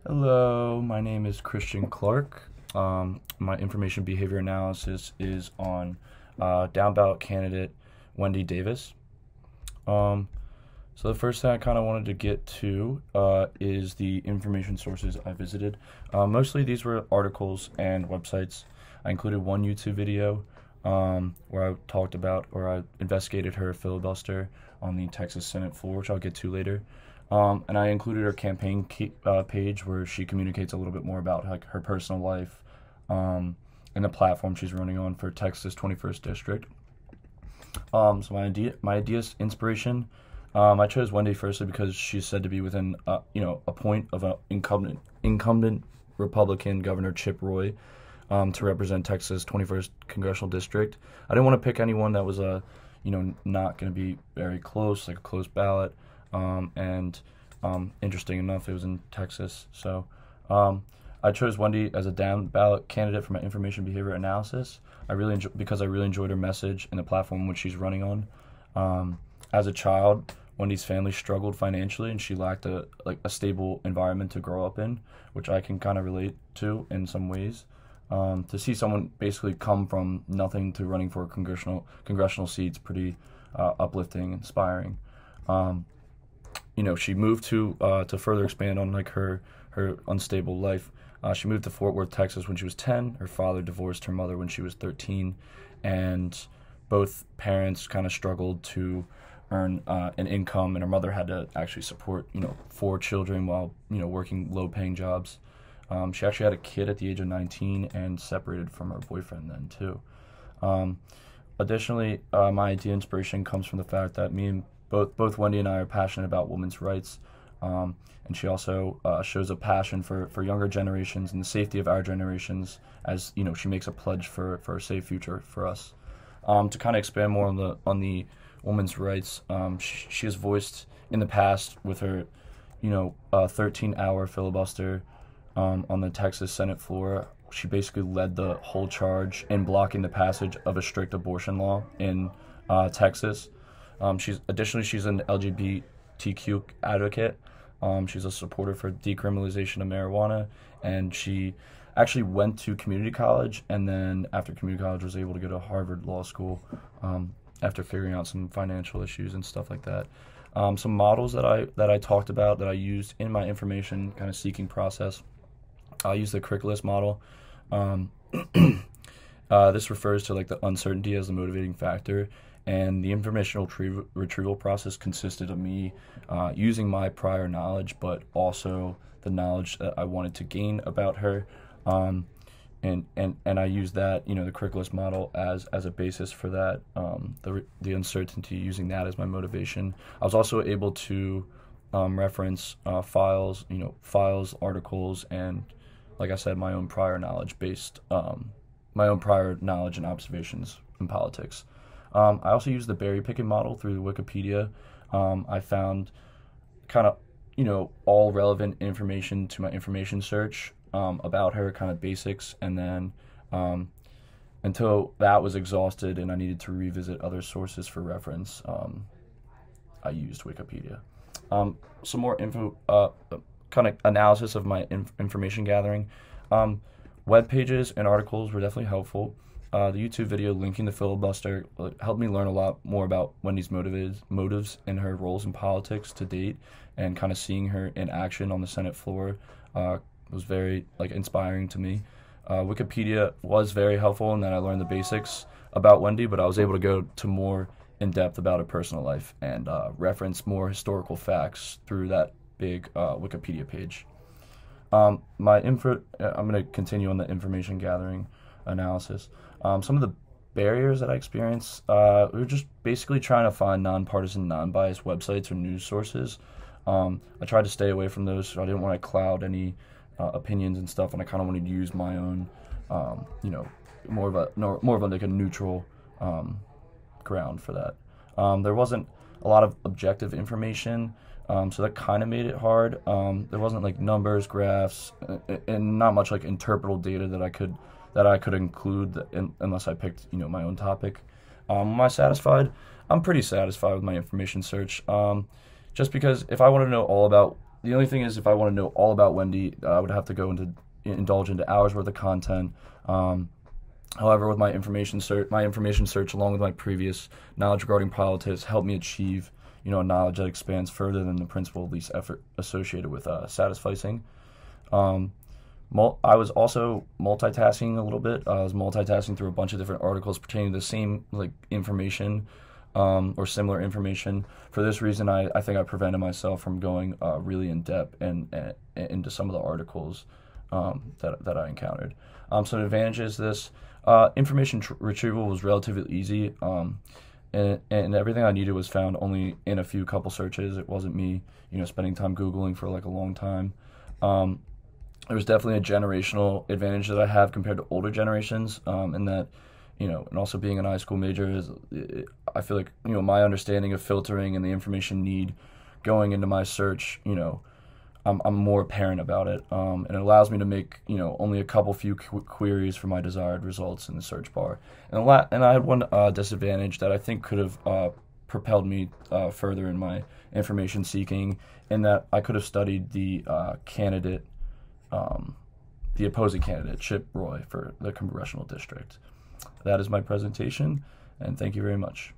Hello, my name is Christian Clark. My information behavior analysis is on down ballot candidate Wendy Davis. Um, so the first thing I kind of wanted to get to is the information sources I visited. Mostly these were articles and websites. I included one YouTube video where I talked about or I investigated her filibuster on the Texas Senate floor, which I'll get to later. And I included her campaign page where she communicates a little bit more about like her personal life and the platform she's running on for Texas 21st District. So my ideas, inspiration, I chose Wendy firstly because she's said to be within a point of an incumbent Republican Governor Chip Roy to represent Texas 21st Congressional District. I didn't want to pick anyone that was not going to be very close, like a close ballot. Interesting enough, it was in Texas. So I chose Wendy as a down ballot candidate for my information behavior analysis. Because I really enjoyed her message and the platform which she's running on. As a child, Wendy's family struggled financially, and she lacked a stable environment to grow up in, which I can kind of relate to in some ways. To see someone basically come from nothing to running for a congressional seats, pretty uplifting, inspiring. She moved to further expand on like her unstable life. She moved to Fort Worth, Texas when she was 10. Her father divorced her mother when she was 13, and both parents kind of struggled to earn an income, and her mother had to actually support 4 children while working low-paying jobs. She actually had a kid at the age of 19 and separated from her boyfriend then too. Additionally, my idea inspiration comes from the fact that both Wendy and I are passionate about women's rights, and she also shows a passion for younger generations and the safety of our generations, as she makes a pledge for a safe future for us. To kind of expand more on the women's rights, she has voiced in the past with her 13-hour filibuster on the Texas Senate floor. She basically led the whole charge in blocking the passage of a strict abortion law in Texas. She's an LGBTQ advocate. She's a supporter for decriminalization of marijuana, and she actually went to community college, and then after community college was able to go to Harvard Law School after figuring out some financial issues and stuff like that. Some models that I talked about that I used in my information kind of seeking process. I used the curriculum model. This refers to like the uncertainty as the motivating factor. And the information retrieval process consisted of me using my prior knowledge, but also the knowledge that I wanted to gain about her. And I used that, the curriculum model as a basis for that, the uncertainty, using that as my motivation. I was also able to reference files, articles, and, like I said, my own prior knowledge and observations in politics. I also used the berry picking model through Wikipedia. I found kind of, all relevant information to my information search about her, kind of basics, and then until that was exhausted and I needed to revisit other sources for reference, I used Wikipedia. Some more info, kind of analysis of my information gathering. Web pages and articles were definitely helpful. The YouTube video linking the filibuster helped me learn a lot more about Wendy's motives and her roles in politics to date, and kind of seeing her in action on the Senate floor was very inspiring to me. Wikipedia was very helpful in that I learned the basics about Wendy, but I was able to go to more in depth about her personal life and reference more historical facts through that big Wikipedia page. I'm going to continue on the information gathering analysis. Some of the barriers that I experienced, we were just basically trying to find nonpartisan, non-biased websites or news sources. I tried to stay away from those, so I didn't want to cloud any opinions and stuff, and I kind of wanted to use my own, more of a neutral ground for that. There wasn't a lot of objective information, so that kind of made it hard. There wasn't like numbers, graphs, and not much like interpretable data that I could include unless I picked my own topic. Am I satisfied? I'm pretty satisfied with my information search. Just because if I want to know all about the only thing is, if I want to know all about Wendy, I would have to indulge into hours worth of content. However, with my information search, along with my previous knowledge regarding politics, helped me achieve, a knowledge that expands further than the principle of least effort associated with satisficing. I was also multitasking a little bit. I was multitasking through a bunch of different articles pertaining to the same information or similar information. For this reason, I think I prevented myself from going really in depth and into some of the articles that I encountered. So the advantages of this, information retrieval was relatively easy, and everything I needed was found only in a few couple searches. It wasn't me, spending time Googling for a long time. There was definitely a generational advantage that I have compared to older generations, in that, and also being an high school major, I feel like, my understanding of filtering and the information need going into my search, I'm more apparent about it, and it allows me to make, only a few queries for my desired results in the search bar. And I had one disadvantage that I think could have propelled me further in my information seeking, in that I could have studied the opposing candidate, Chip Roy, for the congressional district. That is my presentation, and thank you very much.